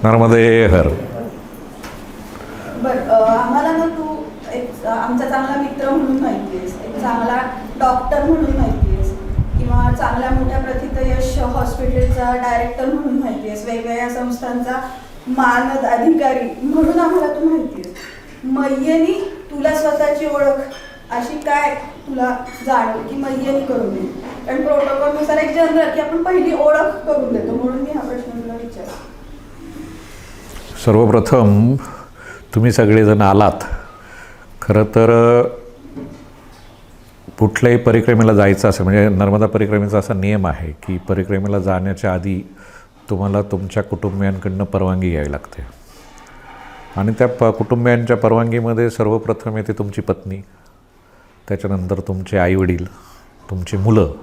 नर्मदे हर. आम्हाला ना तू एक आमचा चांगला मित्र म्हणून माहिती आहेस, एक चांगला डॉक्टर म्हणून माहिती आहेस, किंवा चांगल्या मोठ्या प्रथितयश हॉस्पिटलचा डायरेक्टर म्हणून माहिती आहेस, वेगवेगळ्या संस्थांचा मानद अधिकारी म्हणून आम्हाला तू माहिती आहेस. मय्यनी तुला स्वतःची ओळख अशी काय तुला जाणव की मय्यनी करून दे? कारण प्रोटोकॉलनुसार एक जनरल की आपण पहिली ओळख करून देतो, म्हणून मी हा प्रश्न तुला विचारला. सर्वप्रथम तुम्ही सगळेजण आलात. खरं तर कुठल्याही परिक्रमेला जायचं असेल, म्हणजे नर्मदा परिक्रमेचा असा नियम आहे की परिक्रमेला जाण्याच्या आधी तुम्हाला तुमच्या कुटुंबियांकडनं परवानगी घ्यावी लागते. आणि त्या कुटुंबियांच्या परवानगीमध्ये सर्वप्रथम येते तुमची पत्नी, त्याच्यानंतर तुमचे आईवडील, तुमची मुलं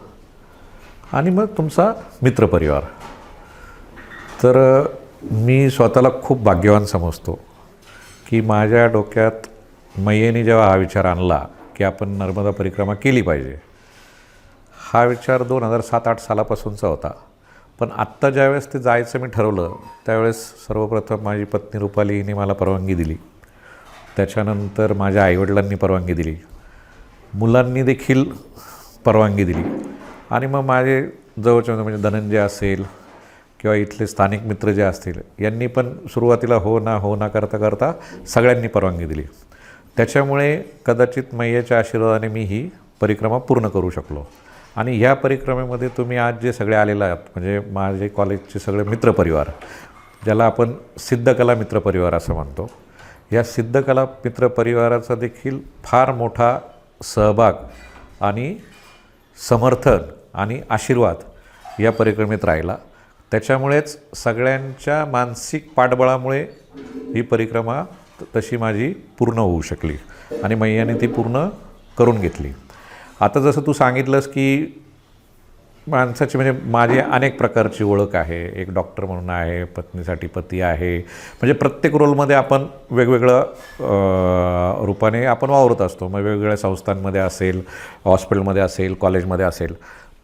आणि मग तुमचा मित्रपरिवार. तर मी स्वतःला खूप भाग्यवान समजतो की माझ्या डोक्यात मय्येने जेव्हा हा विचार आणला की आपण नर्मदा परिक्रमा केली पाहिजे, हा विचार 2007-08 सालापासूनचा होता. पण आत्ता ज्यावेळेस ते जायचं मी ठरवलं त्यावेळेस सर्वप्रथम माझी पत्नी रुपाली हिने मला परवानगी दिली. त्याच्यानंतर माझ्या आईवडिलांनी परवानगी दिली, मुलांनी देखील परवानगी दिली. आणि मग माझे जवळचे म्हणजे धनंजय असेल किंवा इथले स्थानिक मित्र जे असतील यांनी पण सुरुवातीला हो ना करता करता सगळ्यांनी परवानगी दिली. त्याच्यामुळे कदाचित मय्येच्या आशीर्वादाने मी ही परिक्रमा पूर्ण करू शकलो. आणि ह्या परिक्रमेमध्ये तुम्ही आज जे सगळे आलेले आहात, म्हणजे माझे कॉलेजचे सगळे मित्रपरिवार, ज्याला आपण सिद्धकला मित्रपरिवार असं म्हणतो, या सिद्धकला मित्रपरिवाराचा देखील फार मोठा सहभाग आणि समर्थन आणि आशीर्वाद या परिक्रमेत राहिला. त्याच्यामुळेच सगळ्यांच्या मानसिक पाठबळामुळे ही परिक्रमा तशी माझी पूर्ण होऊ शकली आणि मय्याने ती पूर्ण करून घेतली. आता जसं तू सांगितलंस की माणसाची म्हणजे माझी अनेक प्रकारची ओळख आहे. एक डॉक्टर म्हणून आहे, पत्नीसाठी पती आहे, म्हणजे प्रत्येक रोलमध्ये आपण वेगवेगळं रूपाने आपण वावरत असतो. मग वेगवेगळ्या संस्थांमध्ये असेल, हॉस्पिटलमध्ये असेल, कॉलेजमध्ये असेल.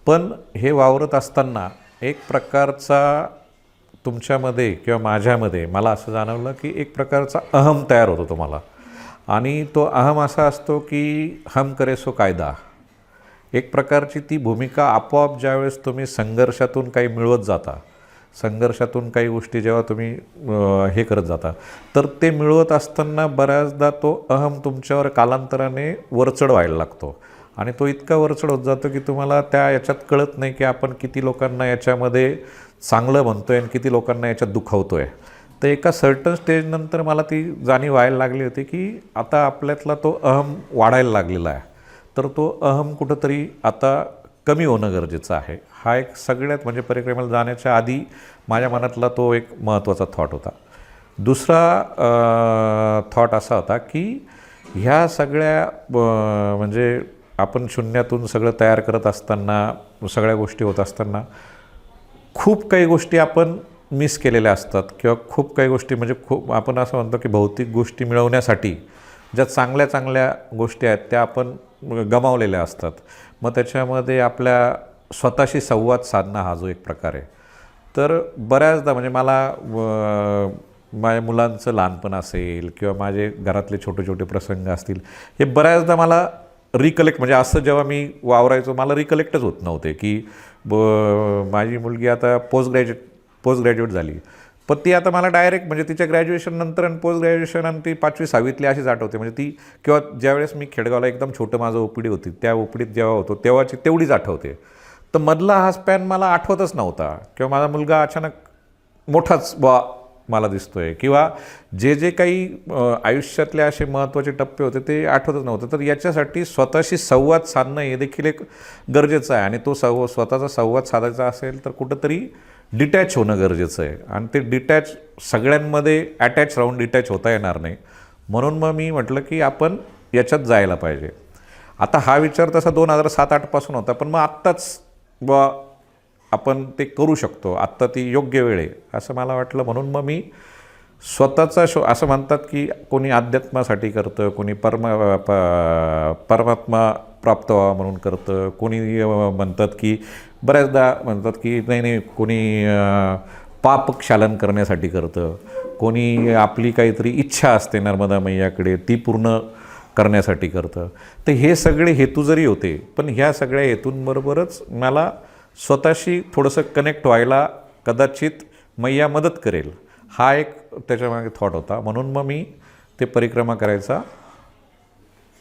पण हे वावरत असताना एक प्रकारचा तुमच्यामध्ये किंवा माझ्यामध्ये मला असं जाणवलं की एक प्रकारचा अहम तयार होतो तुम्हाला. आणि तो अहम असा असतो की हम करे सो कायदा. एक प्रकारची ती भूमिका आपोआप ज्यावेळेस तुम्ही संघर्षातून काही मिळवत जाता, संघर्षातून काही गोष्टी जेव्हा तुम्ही हे करत जाता, तर ते मिळवत असताना बऱ्याचदा तो अहम तुमच्यावर कालांतराने वरचढ व्हायला लागतो. आणि तो इतका वरचढ होत जातो की तुम्हाला त्या याच्यात कळत नाही की आपण किती लोकांना याच्यामध्ये चांगलं म्हणतो आहे आणि किती लोकांना याच्यात दुखावतो आहे. तर एका सर्टन स्टेजनंतर मला ती जाणीव व्हायला लागली होती की आता आपल्यातला तो अहम वाढायला लागलेला आहे. तर तो अहम कुठंतरी आता कमी होणं गरजेचं आहे. हा एक सगळ्यात म्हणजे परिक्रमेला जाण्याच्या आधी माझ्या मनातला तो एक महत्त्वाचा थॉट होता. दुसरा थॉट असा होता की ह्या सगळ्या म्हणजे आपण शून्यातून सगळं तयार करत असताना, सगळ्या गोष्टी होत असताना खूप काही गोष्टी आपण मिस केलेल्या असतात किंवा खूप काही गोष्टी म्हणजे खूप आपण असं म्हणतो की भौतिक गोष्टी मिळवण्यासाठी ज्या चांगल्या चांगल्या गोष्टी आहेत त्या आपण गमावलेल्या असतात. मग त्याच्यामध्ये आपल्या स्वतःशी संवाद साधणं हा जो एक प्रकार आहे. तर बऱ्याचदा म्हणजे मला माझ्या मुलांचं लहानपण असेल किंवा माझे घरातले छोटे छोटे प्रसंग असतील, हे बऱ्याचदा मला रिकलेक्ट म्हणजे असं जेव्हा मी वावरायचो मला रिकलेक्टच होत नव्हते की माझी मुलगी आता पोस्ट ग्रॅज्युएट झाली, पण ती आता मला डायरेक्ट म्हणजे तिच्या ग्रॅज्युएशननंतर आणि पोस्ट ग्रॅज्युएशन आणि ती 5वी-6वीतली अशीच आठवते. म्हणजे ती किंवा ज्यावेळेस मी खेडगावला एकदम छोटं माझं ओपीडी होती त्या ओपीडीत जेव्हा होतो तेव्हाची तेवढीच आठवते. तर मधला हा स्पॅन मला आठवतच नव्हता किंवा माझा मुलगा अचानक मोठाच मला दिसतो आहे किंवा जे काही आयुष्यातले असे महत्त्वाचे टप्पे होते ते आठवतच नव्हतं. तर याच्यासाठी स्वतःशी संवाद साधणं हे देखील एक गरजेचं आहे. आणि तो स्वतःचा संवाद साधायचा असेल तर कुठंतरी डिटॅच होणं गरजेचं आहे. आणि ते डिटॅच सगळ्यांमध्ये अटॅच राहून डिटॅच होता येणार नाही. म्हणून मग मी म्हटलं की आपण याच्यात जायला पाहिजे. आता हा विचार तसा 2007-08 पासून होता, पण मग आत्ताच आपण ते करू शकतो, आत्ता ती योग्य वेळ आहे असं मला वाटलं. म्हणून मग मी स्वतःचा असं म्हणतात की कोणी अध्यात्मासाठी करतं, कोणी परमात्मा प्राप्त व्हावा म्हणून करतं, कोणी म्हणतात की बऱ्याचदा म्हणतात की नाही कोणी पापक्षालन करण्यासाठी करतं, कोणी आपली काहीतरी इच्छा असते नर्मदा मैयाकडे ती पूर्ण करण्यासाठी करतं. तर हे सगळे हेतू जरी होते, पण ह्या सगळ्या हेतूंबरोबरच मला स्वतःशी थोडंसं कनेक्ट व्हायला कदाचित मैया मदत करेल, हा एक त्याच्यामागे थॉट होता. म्हणून मग मी ते परिक्रमा करायचा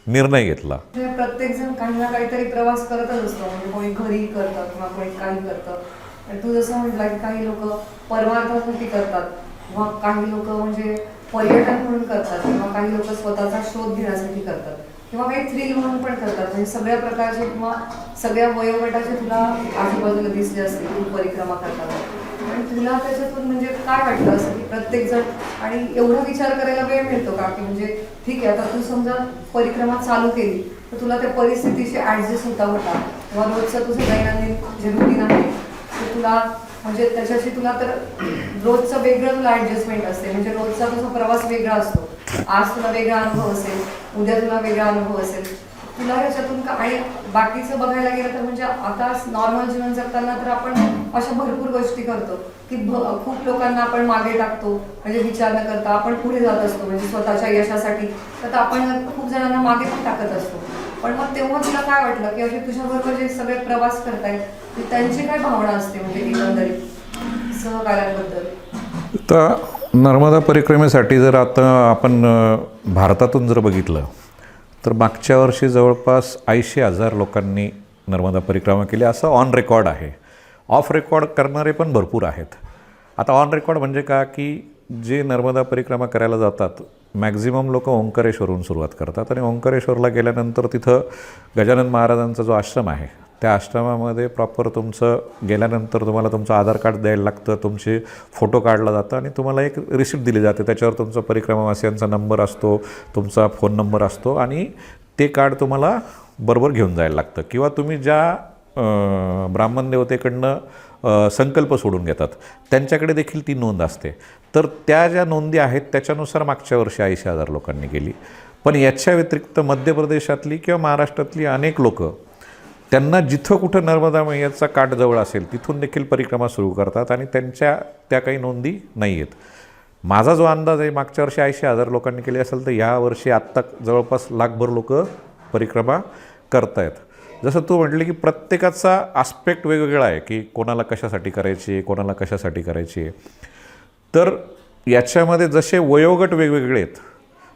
निर्णय घेतला. म्हणजे प्रत्येकजण काही ना काहीतरी प्रवास करतच असतो. म्हणजे कोणी घरी करतं किंवा कोणी काही करतं. आणि तू जसं म्हटलं की काही लोक परमार्थासाठी करतात किंवा काही लोक म्हणजे पर्यटन म्हणून करतात किंवा काही लोक स्वतःचा शोध घेण्यासाठी करतात किंवा काही थ्रिल म्हणून पण करतात. म्हणजे सगळ्या प्रकारचे किंवा सगळ्या वयोगटाचे तुला आजूबाजूला दिसले असते तू परिक्रमा करताना. आणि तुला त्याच्यातून म्हणजे काय वाटलं असं की प्रत्येकजण आणि एवढा विचार करायला वेळ मिळतो का की म्हणजे ठीक आहे आता तू समजा परिक्रमा चालू केली तर तुला त्या परिस्थितीशी ॲडजस्ट होता किंवा रोजचं तुझं दैनंदिन जे रुटीन आहे ते तुला म्हणजे त्याच्याशी तुला तर रोजचं वेगळं तुला ॲडजस्टमेंट असते. म्हणजे रोजचा तुझा प्रवास वेगळा असतो. आज तुला वेगळा अनुभव असेल, उद्या तुला वेगळा अनुभव असेल. तुला ह्याच्यातून का आणि बाकीचं बघायला गेलं तर म्हणजे आता नॉर्मल जीवन जगताना तर आपण अशा भरपूर गोष्टी करतो की खूप लोकांना आपण मागे टाकतो. म्हणजे विचार न करता आपण पुढे जात असतो म्हणजे स्वतःच्या यशासाठी. तर आपण खूप जणांना मागे पण टाकत असतो. पण मग तेव्हा तुला काय वाटलं की असे तुझ्याबरोबर जे सगळे प्रवास करतायत त्यांची काय भावना असते म्हणजे एकंदरीत सहकार्याबद्दल? तर नर्मदा परिक्रमेसाठी जर आता आपण भारतातून जर बघितलं तर मागच्या वर्षी जवळपास 80,000 लोकांनी नर्मदा परिक्रमा केली असं ऑन रेकॉर्ड आहे. ऑफ रेकॉर्ड करणारे पण भरपूर आहेत. आता ऑन रेकॉर्ड म्हणजे का की जे नर्मदा परिक्रमा करायला जातात मॅक्झिमम लोक ओंकारेश्वरहून सुरुवात करतात आणि ओंकारेश्वरला गेल्यानंतर तिथं गजानन महाराजांचा जो आश्रम आहे त्या आश्रमामध्ये प्रॉपर तुमचं गेल्यानंतर तुम्हाला तुमचं आधार कार्ड द्यायला लागतं, तुमचे फोटो काढला जातं आणि तुम्हाला एक रिसिप्ट दिली जाते. त्याच्यावर तुमचा परिक्रमावासियांचा नंबर असतो, तुमचा फोन नंबर असतो आणि ते कार्ड तुम्हाला बरोबर घेऊन जायला लागतं. किंवा तुम्ही ज्या ब्राह्मण देवतेकडनं संकल्प सोडून घेतात त्यांच्याकडे देखील ती नोंद असते. तर त्या ज्या नोंदी आहेत त्याच्यानुसार मागच्या वर्षी 80,000 लोकांनी केली. पण याच्या व्यतिरिक्त मध्य प्रदेशातली किंवा महाराष्ट्रातली अनेक लोक त्यांना जिथं कुठं नर्मदा मैयाचा काठ जवळ असेल तिथून देखील परिक्रमा सुरू करतात आणि त्यांच्या त्या काही नोंदी नाही आहेत. माझा जो अंदाज आहे मागच्या वर्षी 80,000 लोकांनी केली असेल तर यावर्षी आत्ता जवळपास लाखभर लोक परिक्रमा करतायत. जसं तू म्हटली की प्रत्येकाचा आस्पेक्ट वेगवेगळा आहे की कोणाला कशासाठी करायची आहे, कोणाला कशासाठी करायची आहे. तर याच्यामध्ये जसे वयोगट वेगवेगळे आहेत,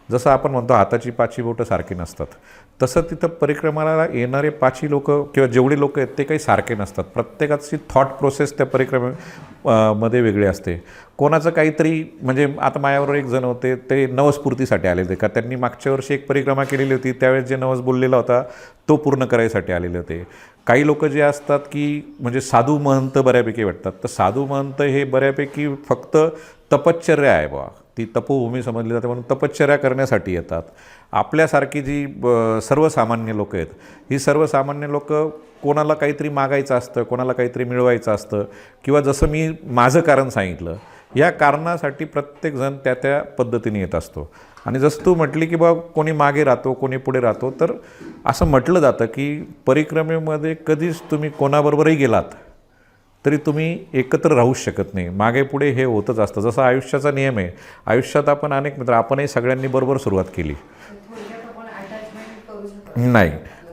जसं आपण म्हणतो हाताची पाची बोटं सारखी नसतात, तसं तिथं परिक्रमाला येणारे पाची लोक किंवा जेवढे लोक आहेत ते काही सारखे नसतात. प्रत्येकाची थॉट प्रोसेस त्या परिक्रमेमध्ये वेगळी असते. कोणाचं काहीतरी म्हणजे आता माझ्याबरोबर एक जण होते ते नवस्फूर्तीसाठी आले होते का त्यांनी मागच्या वर्षी एक परिक्रमा केलेली होती त्यावेळेस जे नवस बोललेला होता तो पूर्ण करायसाठी आलेले होते. काही लोक जे असतात की म्हणजे साधू महंत बऱ्यापैकी वाटतात. तर साधू महंत हे बऱ्यापैकी फक्त तपश्चर्या आहे बा, ती तपोभूमी समजली जाते म्हणून तपश्चर्या करण्यासाठी येतात. आपल्यासारखी जी सर्वसामान्य लोक आहेत ही सर्वसामान्य लोक कोणाला काहीतरी मागायचं असतं, कोणाला काहीतरी मिळवायचं असतं किंवा जसं मी माझं कारण सांगितलं या कारणासाठी प्रत्येकजण त्या त्या पद्धतीने येत असतो. आणि जसं तू म्हटली की बा कोणी मागे राहतो कोणी पुढे राहतो, तर असं म्हटलं जातं की परिक्रमेमध्ये कधीच तुम्ही कोणाबरोबरही गेलात तरी तुम्ही एकत्र राहूच शकत नाही. मागे पुढे हे होतच असतं. जसं आयुष्याचा नियम आहे, आयुष्यात आपण अनेक मित्र आपणही सगळ्यांनी बरोबर सुरुवात केली नाही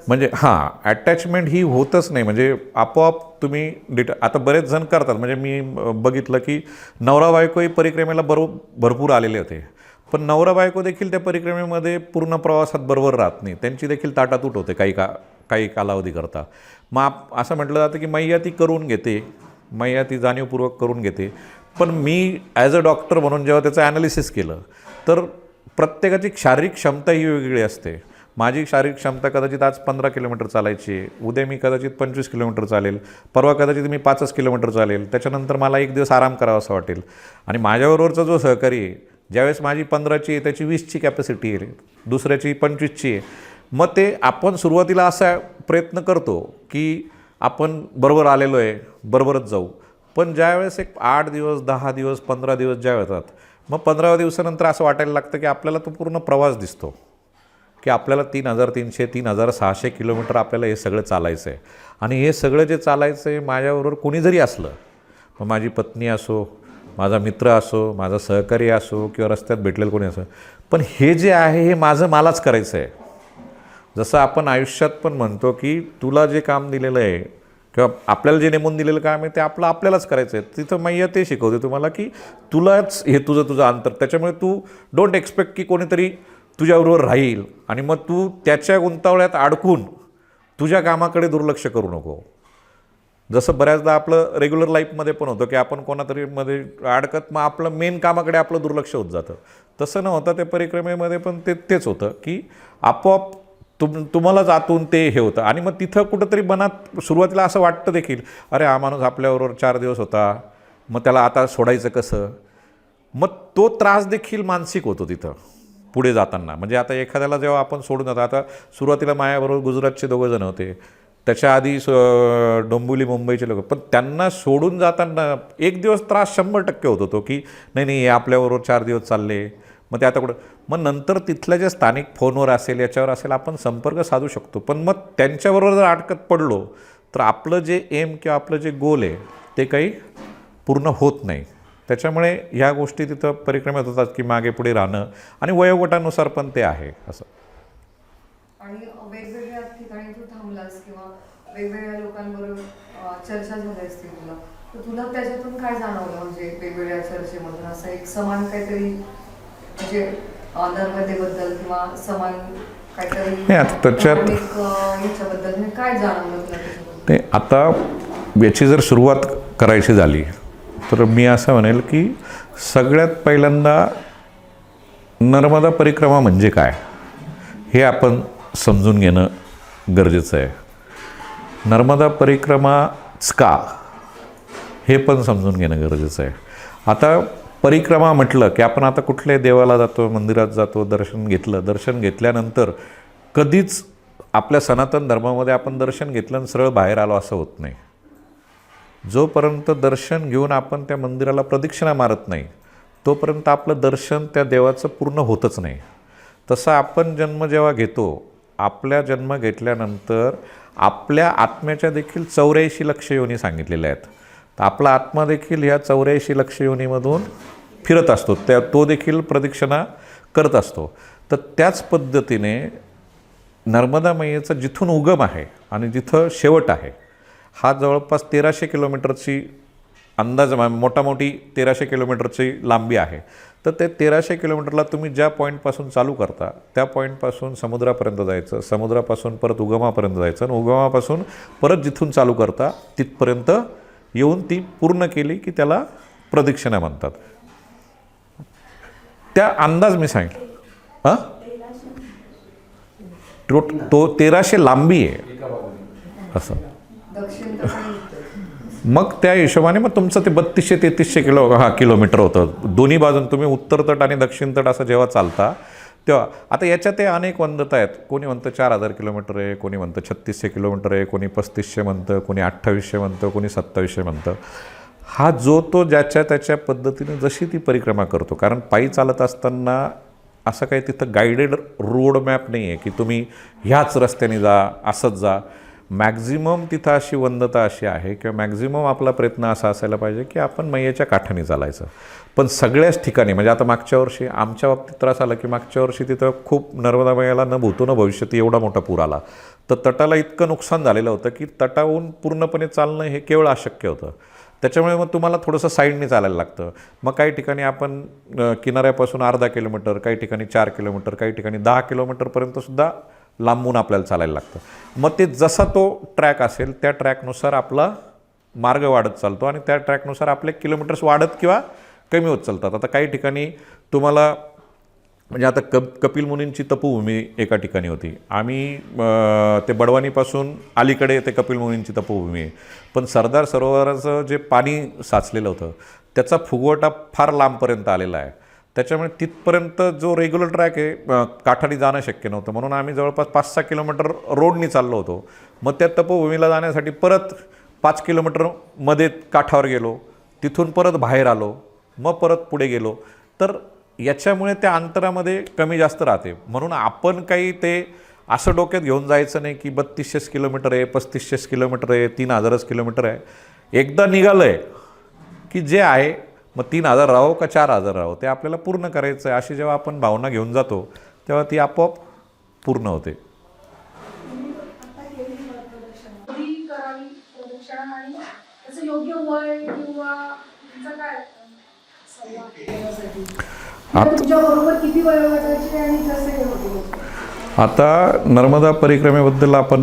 म्हणजे अटॅचमेंट ही होतच नाही. म्हणजे आपोआप तुम्ही आता बरेच जण करतात. म्हणजे मी बघितलं की नवरा बायकोही परिक्रमेला भरपूर आलेले होते, पण नवरा बायको देखील त्या परिक्रमेमध्ये पूर्ण प्रवासात बरोबर राहत नाही. त्यांची देखील ताटातूट होते काही कालावधी करता. मग असं म्हटलं जातं की मैया ती करून घेते, मैया ती जाणीवपूर्वक करून घेते. पण मी ॲज अ डॉक्टर म्हणून जेव्हा त्याचं ॲनालिसिस केलं तर प्रत्येकाची शारीरिक क्षमता ही वेगवेगळी असते. माझी शारीरिक क्षमता कदाचित आज 15 किलोमीटर चालायची आहे, उद्या मी कदाचित 25 किलोमीटर चालेल, परवा कदाचित मी 5 किलोमीटर चालेल, त्याच्यानंतर मला एक दिवस आराम करावा असं वाटेल. आणि माझ्याबरोबरचा जो सहकारी आहे ज्यावेळेस माझी 15ची आहे त्याची 20ची कॅपॅसिटी आहे, दुसऱ्याची 25ची आहे. मग ते आपण सुरुवातीला असा प्रयत्न करतो की आपण बरोबर आलेलो आहे बरोबरच जाऊ. पण ज्यावेळेस एक 8 दिवस 10 दिवस 15 दिवस ज्या येतात मग 15व्या दिवसानंतर असं वाटायला लागतं की आपल्याला तो पूर्ण प्रवास दिसतो की आपल्याला 3,300 3,600 किलोमीटर आपल्याला हे सगळं चालायचं आहे. आणि हे सगळं जे चालायचं आहे माझ्याबरोबर कोणी जरी असलं, मग माझी पत्नी असो, माझा मित्र असो, माझा सहकारी असो किंवा रस्त्यात भेटलेलं कोणी असो, पण हे जे आहे हे माझं मलाच करायचं आहे. जसं आपण आयुष्यात पण म्हणतो की तुला जे काम दिलेलं आहे किंवा आपल्याला जे नेमून दिलेलं काम आहे ते आपलं आपल्यालाच करायचं आहे. तिथं मैया ते शिकवते तुम्हाला की तुलाच हे तुझं अंतर. त्याच्यामुळे तू डोंट एक्सपेक्ट की कोणीतरी तुझ्याबरोबर राहील आणि मग तू त्याच्या गुंतावळ्यात अडकून तुझ्या कामाकडे दुर्लक्ष करू नको. जसं बऱ्याचदा आपलं रेग्युलर लाईफमध्ये पण होतं की आपण कोणातरी मध्ये अडकत मग आपलं मेन कामाकडे आपलं दुर्लक्ष होत जातं. तसं न होतं ते परिक्रमेमध्ये पण तेच होतं की आपोआप तुम्हालाच आतून ते हे होतं. आणि मग तिथं कुठंतरी मनात सुरुवातीला असं वाटतं देखील, अरे हा माणूस आपल्याबरोबर 4 दिवस होता, मग त्याला आता सोडायचं कसं. मग तो त्रास देखील मानसिक होतो तिथं पुढे जाताना. म्हणजे आता एखाद्याला जेव्हा आपण सोडून जातो, आता सुरुवातीला माझ्याबरोबर गुजरातचे 2 जण होते, त्याच्या आधी डोंबिवली मुंबईचे लोक, पण त्यांना सोडून जाताना एक दिवस त्रास 100% होत होतो की नाही हे आपल्याबरोबर 4 दिवस चालले, मग ते आता कुठं. मग नंतर तिथल्या जे स्थानिक फोनवर असेल याच्यावर असेल आपण संपर्क साधू शकतो. पण मग त्यांच्याबरोबर जर अडकत पडलो तर आपलं जे एम किंवा आपलं जे गोल आहे ते काही पूर्ण होत नाही. त्याच्यामुळे ह्या गोष्टी तिथं परिक्रमेत होतात की मागे पुढे राहणं आणि वयोगटानुसार पण ते आहे असं. आणि वेगवेगळ्या ठिकाणी तू थांबलास किंवा वेगवेगळ्या लोकांबरोबर चर्चा झाली असते तुला, तर तुला त्याच्यातून काय जाणवलं? म्हणजे वेगवेगळ्या चर्चेमधून असं एक समान काहीतरी, म्हणजे नर्मदेबद्दल किंवा समान काहीतरी त्याच्यात ह्याच्याबद्दल काय जाणवलं तुला त्याच्याबद्दल? ते आता याची जर सुरुवात करायची झाली तर मी असं म्हणेल की सगळ्यात पहिल्यांदा नर्मदा परिक्रमा म्हणजे काय हे आपण समजून घेणं गरजेचं आहे. नर्मदा परिक्रमाच का हे पण समजून घेणं गरजेचं आहे. आता परिक्रमा म्हटलं की आपण आता कुठल्याही देवाला जातो, मंदिरात जातो, दर्शन घेतल्यानंतर कधीच आपल्या सनातन धर्मामध्ये आपण दर्शन घेतलं आणि सरळ बाहेर आलो असं होत नाही. जोपर्यंत दर्शन घेऊन आपण त्या मंदिराला प्रदक्षिणा मारत नाही तोपर्यंत आपलं दर्शन त्या देवाचं पूर्ण होतच नाही. तसं आपण जन्म जेव्हा घेतो, आपल्या जन्म घेतल्यानंतर आपल्या आत्म्याच्या देखील 84 लक्ष योनी सांगितलेल्या आहेत. तर आपला आत्मा देखील ह्या 84 लक्ष योनीमधून फिरत असतो, तो देखील प्रदक्षिणा करत असतो. तर त्याच पद्धतीने नर्मदा मैयेचा जिथून उगम आहे आणि जिथं शेवट आहे हा जवळपास 1300 किलोमीटरची अंदाज मोठामोठी 1300 किलोमीटरची लांबी आहे. तर ते 1300 किलोमीटरला तुम्ही ज्या पॉईंटपासून चालू करता त्या पॉईंटपासून समुद्रापर्यंत जायचं, समुद्रापासून परत उगमापर्यंत जायचं आणि उगमापासून परत जिथून चालू करता तिथपर्यंत येऊन ती पूर्ण केली की त्याला प्रदक्षिणा म्हणतात. त्या अंदाज मी सांगितलं तो 1300 लांबी आहे असं. मग त्या हिशोबाने मग तुमचं ते 3200-3300 किलोमीटर होतं. दोन्ही बाजून तुम्ही उत्तर तट आणि दक्षिण तट असं जेव्हा चालता तेव्हा. आता याच्या ते अनेक वंदता आहेत. कोणी म्हणतं 4000 किलोमीटर आहे, कोणी म्हणतं 3600 किलोमीटर आहे, कोणी 3500 म्हणतं, कोणी 2800 म्हणतं, कोणी 2700 म्हणतं. हा जो तो ज्याच्या त्याच्या पद्धतीने जशी ती परिक्रमा करतो. कारण पायी चालत असताना असं काही तिथं गायडेड रोड मॅप नाही आहे की तुम्ही ह्याच रस्त्याने जा, असंच जा. मॅक्झिमम तिथं अशी वंदता अशी आहे किंवा मॅक्झिमम आपला प्रयत्न असा असायला पाहिजे की आपण मैयेच्या काठाने चालायचं. पण सगळ्याच ठिकाणी म्हणजे आता मागच्या वर्षी आमच्या बाबतीत त्रास आला की मागच्या वर्षी तिथं खूप नर्मदा मैयाला न भूतो न भविष्यत एवढा मोठा पूर आला. तर तटाला इतकं नुकसान झालेलं होतं की तटाहून पूर्णपणे चालणं हे केवळ अशक्य होतं. त्याच्यामुळे मग तुम्हाला थोडंसं साईडने चालायला लागतं. मग काही ठिकाणी आपण किनाऱ्यापासून अर्धा किलोमीटर, काही ठिकाणी 4 किलोमीटर, काही ठिकाणी 10 किलोमीटरपर्यंतसुद्धा लांबून आपल्याला चालायला लागतं. मग ते जसा तो ट्रॅक असेल त्या ट्रॅकनुसार आपला मार्ग वाढत चालतो आणि त्या ट्रॅकनुसार आपले किलोमीटर्स वाढत किंवा कमी होत चालतात. आता काही ठिकाणी तुम्हाला म्हणजे आता कपिल मुनींची तपोभूमी एका ठिकाणी होती. आम्ही ते बडवानीपासून अलीकडे ते कपिल मुनींची तपोभूमी आहे. पण सरदार सरोवराचं जे पाणी साचलेलं होतं त्याचा फुगवटा फार लांबपर्यंत आलेला आहे. त्याच्यामुळे तिथपर्यंत जो रेग्युलर ट्रॅक आहे काठाने जाणं शक्य नव्हतं. म्हणून आम्ही जवळपास 5-6 किलोमीटर रोडनी चाललो होतो. मग त्या तपोभूमीला जाण्यासाठी परत 5 किलोमीटर मध्ये काठावर गेलो, तिथून परत बाहेर आलो, मग परत पुढे गेलो. तर याच्यामुळे त्या अंतरामध्ये कमी जास्त राहते. म्हणून आपण काही ते असं डोक्यात घेऊन जायचं नाही की 3200 किलोमीटर आहे, 3500 किलोमीटर आहे, 3000 किलोमीटर आहे. एकदा निघालं आहे की जे आहे मग 3,000 राहो का 4,000 राहो, ते आपल्याला पूर्ण करायचं आहे, अशी जेव्हा आपण भावना घेऊन जातो तेव्हा ती आपोआप पूर्ण होते. कधी करावी प्रदक्षिणा आणि त्याचं योग्य वय किंवा तुमचा काय सल्ला त्यासाठी? तुझ्याबरोबर किती वयोगटाचे आणि कसे होते? आता नर्मदा परिक्रमेबद्दल आपण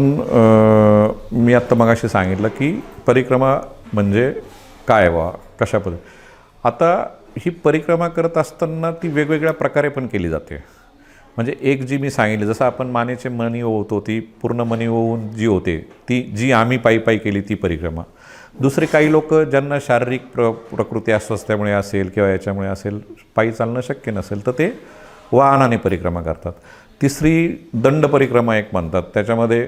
मी आत्ता मगाशी सांगितलं की परिक्रमा म्हणजे काय वा कशा पद्धती. आता ही परिक्रमा करत असताना ती वेगवेगळ्या प्रकारे पण केली जाते. म्हणजे एक जी मी सांगितली, जसं आपण मानेचे मणी ओवतो, ती पूर्ण मणी ओवून जी होते ती जी आम्ही पायी पायी केली ती परिक्रमा. दुसरे काही लोक ज्यांना शारीरिक प्रकृती अस्वस्थ्यामुळे असेल किंवा याच्यामुळे असेल, पायी चालणं शक्य नसेल, तर ते वाहनाने परिक्रमा करतात. तिसरी दंड परिक्रमा एक म्हणतात, त्याच्यामध्ये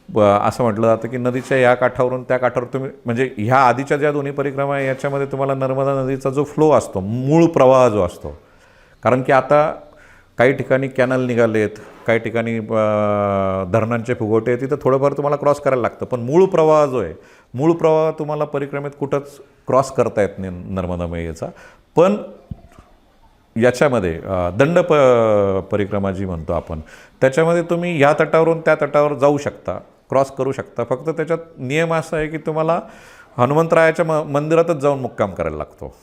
असं म्हटलं जातं की नदीच्या या काठावरून त्या काठावर तुम्ही, म्हणजे ह्या आधीच्या ज्या दोन्ही परिक्रमा आहे याच्यामध्ये तुम्हाला नर्मदा नदीचा जो फ्लो असतो, मूळ प्रवाह जो असतो, कारण की आता काही ठिकाणी कॅनल निघालेत, काही ठिकाणी धरणांचे फुगवटे आहेत, तिथं थोडंफार तुम्हाला क्रॉस करायला लागतं, पण मूळ प्रवाह जो आहे, मूळ प्रवाह तुम्हाला परिक्रमेत कुठंच क्रॉस करता येत नाही नर्मदा मैयाचा. पण याच्यामध्ये दंड परिक्रमा जी म्हणतो आपण, त्याच्यामध्ये तुम्ही ह्या तटावरून त्या तटावर जाऊ शकता, क्रॉस करू शकता. फक्त त्याच्यात नियम असा आहे की तुम्हाला हनुमंतरायाच्या मंदिरातच जाऊन मुक्काम करायला लागतो.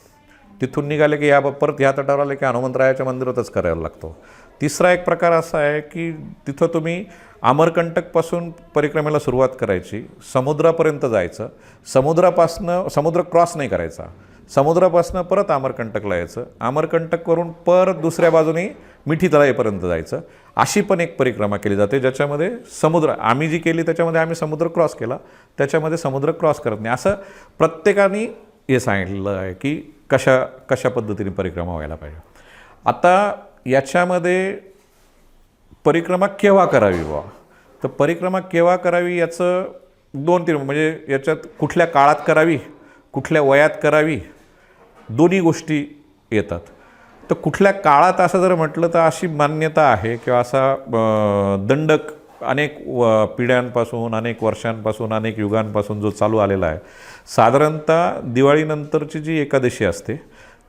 तिथून निघाले की परत ह्या तटावर आले की हनुमंतरायाच्या मंदिरातच करायला लागतो. तिसरा एक प्रकार असा आहे की तिथं तुम्ही अमरकंटकपासून परिक्रमेला सुरुवात करायची, समुद्रापर्यंत जायचं, समुद्र क्रॉस नाही करायचा, समुद्रापासून परत अमरकंटकला यायचं, अमरकंटकवरून परत दुसऱ्या बाजूने मिठी तळाईपर्यंत जायचं. अशी पण एक परिक्रमा केली जाते ज्याच्यामध्ये आम्ही जी केली त्याच्यामध्ये आम्ही समुद्र क्रॉस केला, त्याच्यामध्ये समुद्र क्रॉस करत नाही. असं प्रत्येकाने हे सांगितलं आहे की कशा पद्धतीने परिक्रमा व्हायला पाहिजे. आता याच्यामध्ये परिक्रमा केव्हा करावी बा, तर परिक्रमा केव्हा करावी याचं 2-3 म्हणजे याच्यात कुठल्या काळात करावी, कुठल्या वयात करावी, दोन्ही गोष्टी येतात. तर कुठल्या काळात असं जर म्हटलं तर अशी मान्यता आहे किंवा असा दंडक अनेक पिढ्यांपासून, अनेक वर्षांपासून, अनेक युगांपासून जो चालू आलेला आहे. साधारणतः दिवाळीनंतरची जी एकादशी असते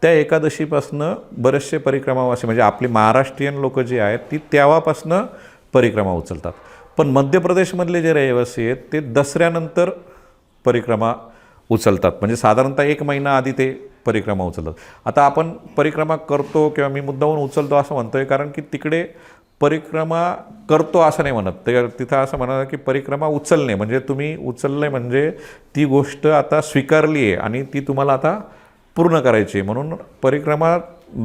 त्या एकादशीपासनं बरेचसे परिक्रमावासी म्हणजे आपली महाराष्ट्रीयन लोक जी आहेत ती तेव्हापासनं परिक्रमा उचलतात. पण मध्य प्रदेशमधले जे रहिवासी आहेत ते दसऱ्यानंतर परिक्रमा उचलतात, म्हणजे साधारणतः 1 महिना आधी ते परिक्रमा उचलतात. आता आपण परिक्रमा करतो किंवा मी मुद्दाहून उचलतो असं म्हणतो आहे कारण की तिकडे परिक्रमा करतो असं नाही म्हणत, ते तिथं असं म्हणा की परिक्रमा उचलणे म्हणजे तुम्ही उचलले म्हणजे ती गोष्ट आता स्वीकारली आहे आणि ती तुम्हाला आता पूर्ण करायची आहे. म्हणून परिक्रमा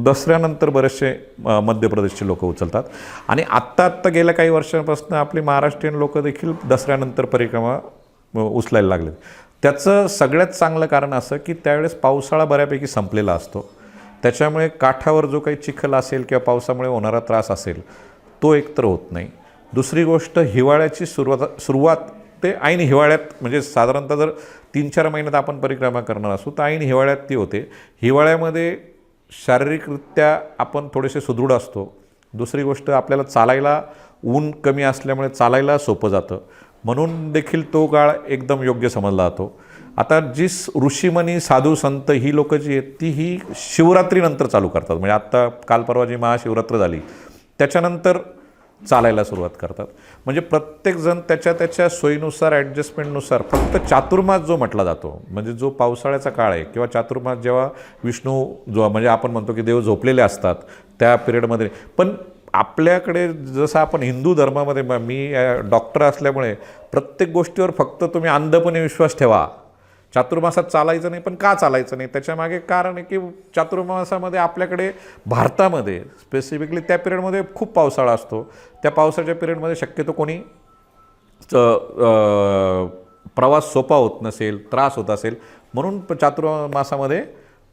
दसऱ्यानंतर बरेचसे मध्य प्रदेशचे लोक उचलतात. आणि आत्ता गेल्या काही वर्षांपासून आपली महाराष्ट्रीयन लोक देखील दसऱ्यानंतर परिक्रमा उचलायला लागले. त्याचं सगळ्यात चांगलं कारण असं की त्यावेळेस पावसाळा बऱ्यापैकी संपलेला असतो, त्याच्यामुळे काठावर जो काही चिखल असेल किंवा पावसामुळे होणारा त्रास असेल तो एकतर होत नाही. दुसरी गोष्ट, हिवाळ्याची सुरुवात ते ऐन हिवाळ्यात, म्हणजे साधारणतः जर 3-4 महिन्यात आपण परिक्रमा करणार असू तर ऐन हिवाळ्यात ती होते. हिवाळ्यामध्ये शारीरिकरित्या आपण थोडेसे सुदृढ असतो. दुसरी गोष्ट, आपल्याला चालायला ऊन कमी असल्यामुळे चालायला सोपं जातं, म्हणून देखील तो काळ एकदम योग्य समजला जातो. आता जी ऋषीमुनी साधू संत ही लोकं जी आहेत ती ही शिवरात्रीनंतर चालू करतात, म्हणजे आत्ता काल परवा जी महाशिवरात्र झाली त्याच्यानंतर चालायला सुरुवात करतात. म्हणजे प्रत्येकजण त्याच्या सोयीनुसार, ॲडजस्टमेंटनुसार, फक्त चातुर्मास जो म्हटला जातो म्हणजे जो पावसाळ्याचा काळ आहे किंवा चातुर्मास जेव्हा विष्णू जो म्हणजे आपण म्हणतो की देव झोपलेले असतात त्या पिरियडमध्ये. पण आपल्याकडे जसं आपण हिंदू धर्मामध्ये, मी डॉक्टर असल्यामुळे प्रत्येक गोष्टीवर फक्त तुम्ही अंधपणे विश्वास ठेवा, चातुर्मासात चालायचं नाही. पण का चालायचं नाही, त्याच्यामागे कारण आहे की चातुर्मासामध्ये आपल्याकडे भारतामध्ये स्पेसिफिकली त्या पिरियडमध्ये खूप पावसाळा असतो. त्या पावसाच्या पिरियडमध्ये शक्यतो कोणी प्रवास सोपा होत नसेल, त्रास होत असेल, म्हणून चातुर्मासामध्ये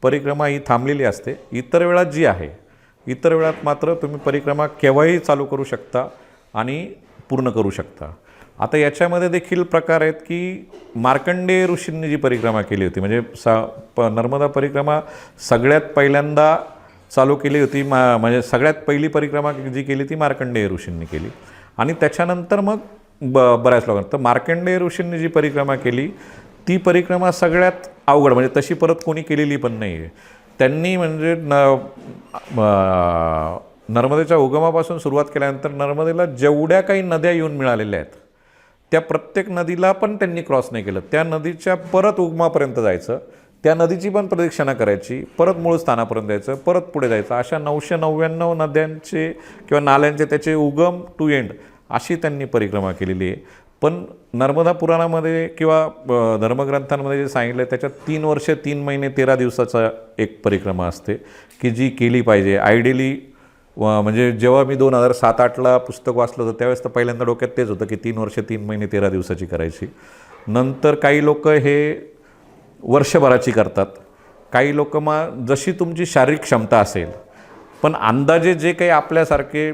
परिक्रमा ही थांबलेली असते. इतर वेळात जी आहे, इतर वेळात मात्र तुम्ही परिक्रमा केव्हाही चालू करू शकता आणि पूर्ण करू शकता. आता याच्यामध्ये देखील प्रकार आहेत की मार्कंडेय ऋषींनी जी परिक्रमा केली होती, म्हणजे नर्मदा परिक्रमा सगळ्यात पहिल्यांदा चालू केली होती, म्हणजे सगळ्यात पहिली परिक्रमा जी केली ती मार्कंडेय ऋषींनी केली. आणि त्याच्यानंतर मग बऱ्याच लोकांना, तर मार्कंडेय ऋषींनी जी परिक्रमा केली ती परिक्रमा सगळ्यात अवघड, म्हणजे तशी परत कोणी केलेली पण नाही आहे. त्यांनी म्हणजे नर्मदेच्या उगमापासून सुरुवात केल्यानंतर नर्मदेला जेवढ्या काही नद्या येऊन मिळालेल्या आहेत त्या प्रत्येक नदीला पण त्यांनी क्रॉस नाही केलं. त्या नदीच्या परत उगमापर्यंत जायचं, त्या नदीची पण प्रदक्षिणा करायची, परत मूळ स्थानापर्यंत जायचं, परत पुढे जायचं. अशा 999 नद्यांचे किंवा नाल्यांचे त्याचे उगम टू एंड अशी त्यांनी परिक्रमा केलेली आहे. पण नर्मदा पुराणामध्ये किंवा धर्मग्रंथांमध्ये जे सांगितलं आहे त्याच्यात 3 वर्ष 3 महिने 13 दिवसाचा एक परिक्रमा असते की जी केली पाहिजे. आयडियली म्हणजे जेव्हा मी 2007-08ला पुस्तक वाचलं होतं त्यावेळेस तर पहिल्यांदा डोक्यात तेच होतं की 3 वर्ष 3 महिने 13 दिवसाची करायची. नंतर काही लोक हे वर्षभराची करतात, काही लोक मग जशी तुमची शारीरिक क्षमता असेल. पण अंदाजे जे काही आपल्यासारखे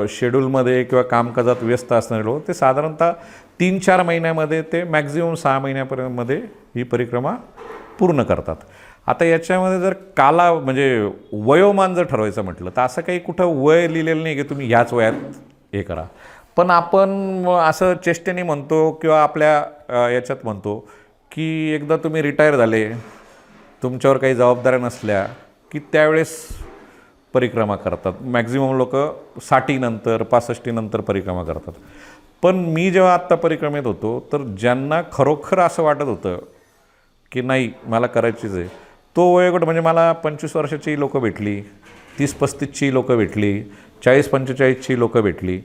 शेड्यूलमध्ये किंवा कामकाजात व्यस्त असणारे लोक ते साधारणतः 3-4 महिन्यामध्ये ते मॅक्झिमम 6 महिन्यापर्यंतमध्ये ही परिक्रमा पूर्ण करतात. आता याच्यामध्ये जर म्हणजे वयोमान जर ठरवायचं म्हटलं तर असं काही कुठं वय लिहिलेलं नाही की तुम्ही ह्याच वयात हे करा. पण आपण असं चेष्टेने म्हणतो किंवा आपल्या याच्यात म्हणतो की एकदा तुम्ही रिटायर झाले, तुमच्यावर काही जबाबदाऱ्या नसल्या की त्यावेळेस परिक्रमा करतात. मॅक्झिमम लोक 60 नंतर 65 नंतर परिक्रमा करतात. पण मी जेव्हा आत्ता परिक्रमेत होतो तर ज्यांना खरोखर असं वाटत होतं की नाही मला करायचीच आहे, तो वयोगट म्हणजे मला 25 वर्षाची लोकं भेटली, 30-35ची लोकं भेटली, 40-45ची लोकं भेटली.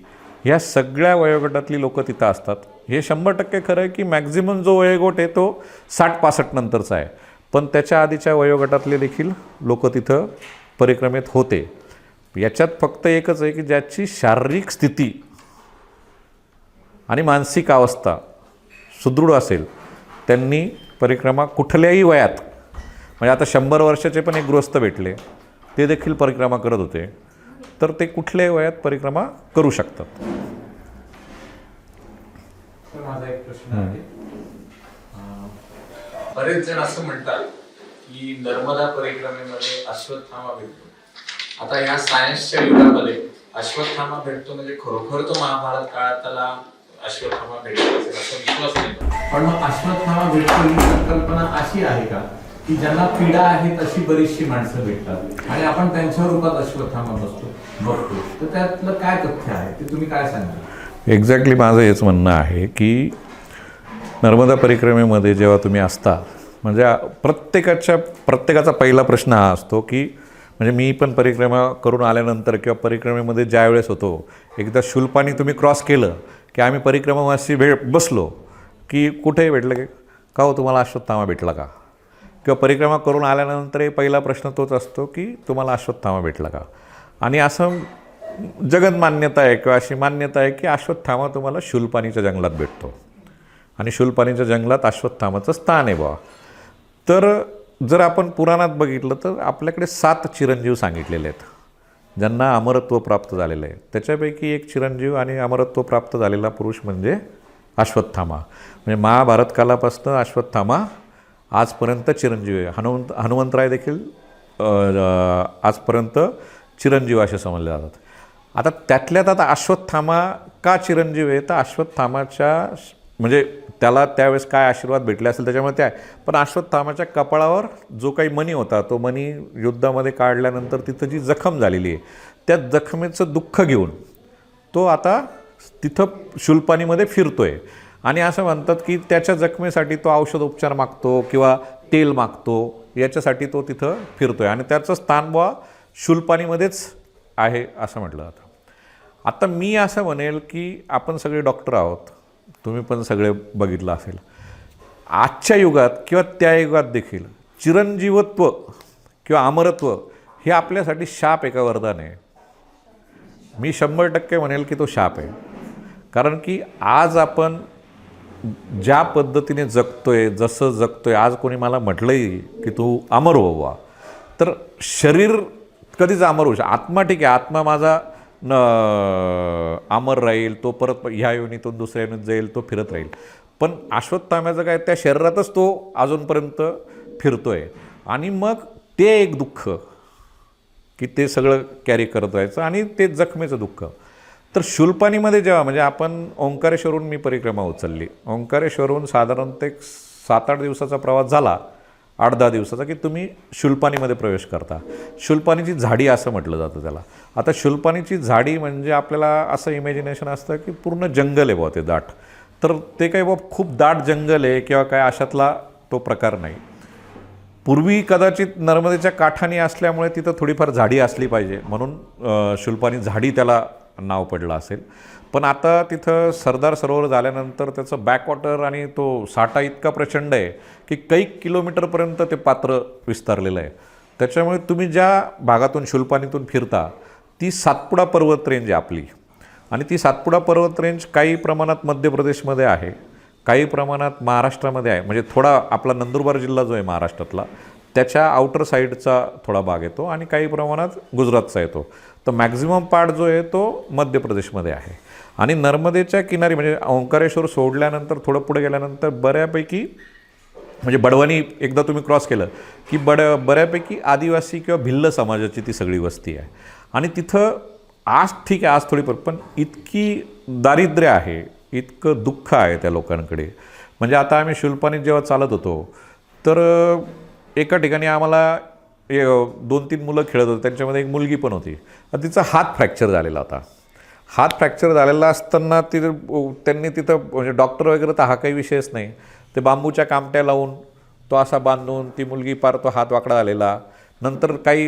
ह्या सगळ्या वयोगटातली लोकं तिथं असतात. हे 100% खरं आहे की मॅक्झिमम जो वयोगट आहे तो 60-65 नंतरचा आहे. पण त्याच्या आधीच्या वयोगटातले देखील लोकं तिथं परिक्रमेत होते. याच्यात फक्त एकच आहे की ज्याची शारीरिक स्थिती आणि मानसिक अवस्था सुदृढ असेल त्यांनी परिक्रमा कुठल्याही वयात, म्हणजे आता 100 वर्षाचे पण एक गृहस्थ भेटले, ते देखील परिक्रमा करत होते, तर ते कुठल्याही वयात परिक्रमा करू शकतात. माझा एक प्रश्न आहे. बरेच जण असं म्हणतात की नर्मदा परिक्रमेमध्ये अश्वत्थामा भेटतो. आता ह्या सायन्सच्या युगामध्ये अश्वत्थामा भेटतो म्हणजे खरोखर तो महाभारत काळात त्याला अश्वत्थामा भेटतो असेल असं विश्वास नाही. पण मग अश्वत्थामा भेटतो ही संकल्पना अशी आहे का की ज्यांना पीडा आहे तशी बरीचशी माणसं भेटतात आणि आपण त्यांच्या रूपात अश्वत्थामा बघतो, तर त्यातलं काय तथ्य आहे ते तुम्ही काय सांगा? एक्झॅक्टली माझं हेच म्हणणं आहे की नर्मदा परिक्रमेमध्ये जेव्हा तुम्ही असता म्हणजे प्रत्येकाचा पहिला प्रश्न हा असतो की म्हणजे मी पण परिक्रमा करून आल्यानंतर किंवा परिक्रमेमध्ये ज्या वेळेस होतो, एकदा शूलपाणी तुम्ही क्रॉस केलं की आम्ही परिक्रमावासी बसलो की कुठेही भेटलं की का हो तुम्हाला अश्वत्थामा भेटला का, किंवा परिक्रमा करून आल्यानंतरही पहिला प्रश्न तोच असतो की तुम्हाला अश्वत्थामा भेटला का. आणि असं जगत मान्यता आहे किंवा अशी मान्यता आहे की अश्वत्थामा तुम्हाला शूलपाणीच्या जंगलात भेटतो आणि शूलपाणीच्या जंगलात अश्वत्थामाचं स्थान आहे बा. तर जर आपण पुराणात बघितलं तर आपल्याकडे 7 चिरंजीव सांगितलेले आहेत ज्यांना अमरत्व प्राप्त झालेलं आहे. त्याच्यापैकी एक चिरंजीव आणि अमरत्व प्राप्त झालेला पुरुष म्हणजे अश्वत्थामा. म्हणजे महाभारत कालापासून अश्वत्थामा आजपर्यंत चिरंजीव आहे. हनुमंतराय देखील आजपर्यंत चिरंजीव असे समजले जातात. आता त्यातल्यात आता अश्वत्थामा का चिरंजीव आहे तर अश्वत्थामाच्या म्हणजे त्याला त्यावेळेस काय आशीर्वाद भेटले असेल त्याच्यामुळे ते आहे. पण अश्वत्थामाच्या कपाळावर जो काही मणी होता तो मणी युद्धामध्ये काढल्यानंतर तिथं जी जखम झालेली आहे त्या जखमेचं दुःख घेऊन तो आता तिथं शूलपाणीमध्ये फिरतो आहे. आणि असं म्हणतात की त्याच्या जखमेसाठी तो औषधोपचार मागतो किंवा तेल मागतो, याच्यासाठी तो तिथं फिरतो आहे आणि त्याचं स्थान बुवा शूलपाणीमध्येच आहे असं म्हटलं जातं. आता मी असं म्हणेल की आपण सगळे डॉक्टर आहोत, तुम्ही पण सगळे बघितलं असेल, आजच्या युगात किंवा त्या युगात देखील चिरंजीवत्व किंवा अमरत्व हे आपल्यासाठी शाप आहे का वरदान आहे? मी 100% म्हणेल की तो शाप आहे. कारण की आज आपण ज्या पद्धतीने जगतोय, जसं जगतोय, आज कोणी मला म्हटलंही की तू अमर व्हावा, तर शरीर कधीच अमर होऊ शकतो. आत्मा ठीक आहे, आत्मा माझा अमर राहील, तो परत ह्या योनीतून दुसऱ्या योनीत जाईल, तो फिरत राहील. पण अश्वत्थाम्याचं काय, त्या शरीरातच तो अजूनपर्यंत फिरतो आहे. आणि मग ते एक दुःख की ते सगळं कॅरी करत व्हायचं आणि ते जखमेचं दुःख. तर शूलपाणीमध्ये जेव्हा म्हणजे आपण ओंकारेश्वरहून मी परिक्रमा उचलली, ओंकारेश्वरहून साधारणतः एक 7-8 दिवसाचा प्रवास झाला 8-10 दिवसाचा की तुम्ही शूलपाणीमध्ये प्रवेश करता. शूलपाणीची झाडी असं म्हटलं जातं त्याला. आता शूलपाणीची झाडी म्हणजे आपल्याला असं इमॅजिनेशन असतं की पूर्ण जंगल आहे बुवा ते दाट. तर ते काही बुवा खूप दाट जंगल आहे किंवा काय अशातला तो प्रकार नाही. पूर्वी कदाचित नर्मदेच्या काठाने असल्यामुळे तिथं थोडीफार झाडी असली पाहिजे म्हणून शूलपाणी झाडी त्याला नाव पडलं असेल. पण आता तिथं सरदार सरोवर झाल्यानंतर त्याचं बॅकवॉटर आणि तो साठा इतका प्रचंड आहे की कैक किलोमीटरपर्यंत ते पात्र विस्तारलेलं आहे. त्याच्यामुळे तुम्ही ज्या भागातून शूलपाणीतून फिरता ती सातपुडा पर्वत रेंज आहे आपली. आणि ती सातपुडा पर्वत रेंज काही प्रमाणात मध्य प्रदेशमध्ये आहे, काही प्रमाणात महाराष्ट्रामध्ये आहे. म्हणजे थोडा आपला नंदुरबार जिल्हा जो आहे महाराष्ट्रातला त्याच्या आउटर साईडचा थोडा भाग येतो आणि काही प्रमाणात गुजरातचा येतो. तर मॅक्झिमम पार्ट जो आहे तो मध्य प्रदेशमध्ये आहे. आणि नर्मदेच्या किनारी म्हणजे ओंकारेश्वर सोडल्यानंतर थोडं पुढे गेल्यानंतर बऱ्यापैकी म्हणजे बडवानी एकदा तुम्ही क्रॉस केलं की बऱ्यापैकी आदिवासी किंवा भिल्ल समाजाची ती सगळी वस्ती आहे. आणि तिथं आज ठीक आहे, आज थोडी पण इतकी दारिद्र्य आहे, इतकं दुःख आहे त्या लोकांकडे. म्हणजे आता आम्ही शूलपाणीत जेव्हा चालत होतो तर एका ठिकाणी आम्हाला 2-3 मुलं खेळत होते, त्यांच्यामध्ये एक मुलगी पण होती. तिचा हात फ्रॅक्चर झालेला होता. हात फ्रॅक्चर झालेला असताना त्यांनी तिथं म्हणजे डॉक्टर वगैरे तर हा काही विषयच नाही, ते बांबूच्या कामट्या लावून तो असा बांधून ती मुलगी पार तो हात वाकडा झालेला. नंतर काही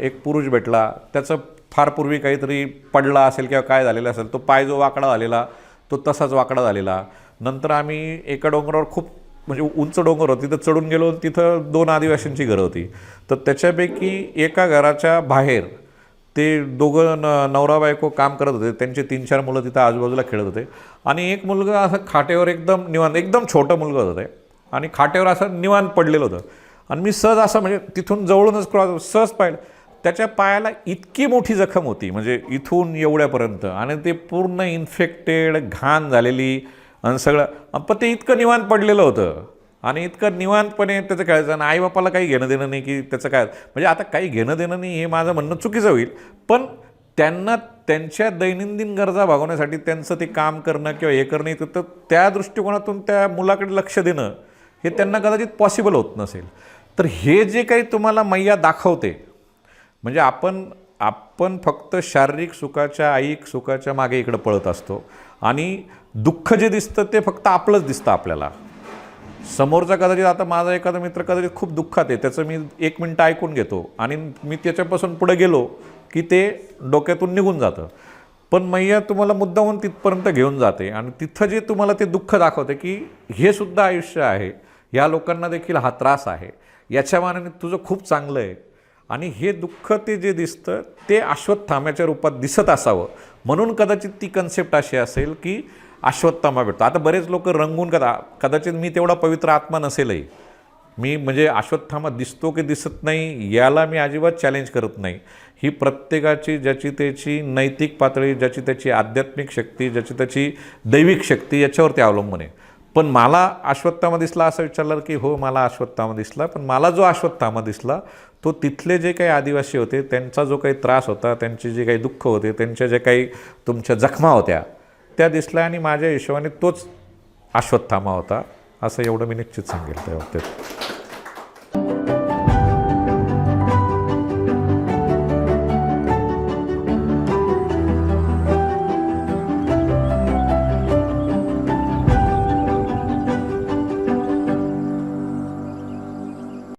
एक पुरुष भेटला, त्याचं फार पूर्वी काहीतरी पडला असेल किंवा काय झालेलं असेल, तो पाय जो वाकडा झालेला तो तसाच वाकडा झालेला. नंतर आम्ही एका डोंगरावर खूप म्हणजे उंच डोंगर होती तिथं चढून गेलो, तिथं 2 आदिवासींची घरं होती. तर त्याच्यापैकी एका घराच्या बाहेर ते दोघं नवरा बायको काम करत होते, त्यांचे 3-4 मुलं तिथं आजूबाजूला खेळत होते. आणि एक मुलगा असं खाटेवर एकदम निवांत, एकदम छोटं मुलगा होतं ते, आणि खाटेवर असं निवांत पडलेलं होतं. आणि मी सहज असं म्हणजे तिथून जवळूनच सहज पाहिलं, त्याच्या पायाला इतकी मोठी जखम होती म्हणजे इथून एवढ्यापर्यंत, आणि ते पूर्ण इन्फेक्टेड, घाण झालेली आणि सगळं. पण ते इतकं निवांत पडलेलं होतं आणि इतकं निवांतपणे त्याचं खेळायचं. आणि आईबापाला काही घेणं देणं नाही की त्याचं काय, म्हणजे आता काही घेणं देणं नाही हे माझं म्हणणं चुकीचं होईल, पण त्यांना त्यांच्या दैनंदिन गरजा भागवण्यासाठी त्यांचं ते काम करणं किंवा हे करणं, तर त्या दृष्टिकोनातून त्या मुलाकडे लक्ष देणं हे त्यांना कदाचित पॉसिबल होत नसेल. तर हे जे काही तुम्हाला मैया दाखवते म्हणजे आपण फक्त शारीरिक सुखाच्या, ऐहिक सुखाच्या मागे इकडं पळत असतो. आणि दुःख जे दिसतं ते फक्त आपलंच दिसतं आपल्याला. समोरचा कदाचित, आता माझा एखादा मित्र कदाचित खूप दुःखात आहे, त्याचं मी 1 मिनटं ऐकून घेतो आणि मी त्याच्यापासून पुढे गेलो की ते डोक्यातून निघून जातं. पण मैया तुम्हाला मुद्दामून तिथपर्यंत घेऊन जाते आणि तिथं जे तुम्हाला ते दुःख दाखवते की हे सुद्धा आयुष्य आहे, या लोकांना देखील हा त्रास आहे, याच्या मानाने तुझं खूप चांगलं आहे. आणि हे दुःख ते जे दिसतं ते अश्वत्थाम्याच्या रूपात दिसत असावं म्हणून कदाचित ती कन्सेप्ट अशी असेल की अश्वत्थामा भेटतो. आता बरेच लोक रंगून कदाचित मी तेवढा पवित्र आत्मा नसेलही, मी म्हणजे अश्वत्थामा दिसतो की दिसत नाही याला मी अजिबात चॅलेंज करत नाही. ही प्रत्येकाची ज्याची त्याची नैतिक पातळी, ज्याची त्याची आध्यात्मिक शक्ती, ज्याची त्याची दैविक शक्ती याच्यावरती अवलंबून आहे. पण मला अश्वत्थामा दिसला असं विचारलं की हो मला अश्वत्थामा दिसला, पण मला जो अश्वत्थामा दिसला तो तिथले जे काही आदिवासी होते त्यांचा जो काही त्रास होता, त्यांचे जे काही दुःख होते, त्यांच्या जे काही तुमच्या जखमा होत्या त्या दिसल्या, आणि माझ्या हिशोबाने तोच अश्वत्थामा होता असं एवढं मी निश्चित सांगेल त्या बाबतीत.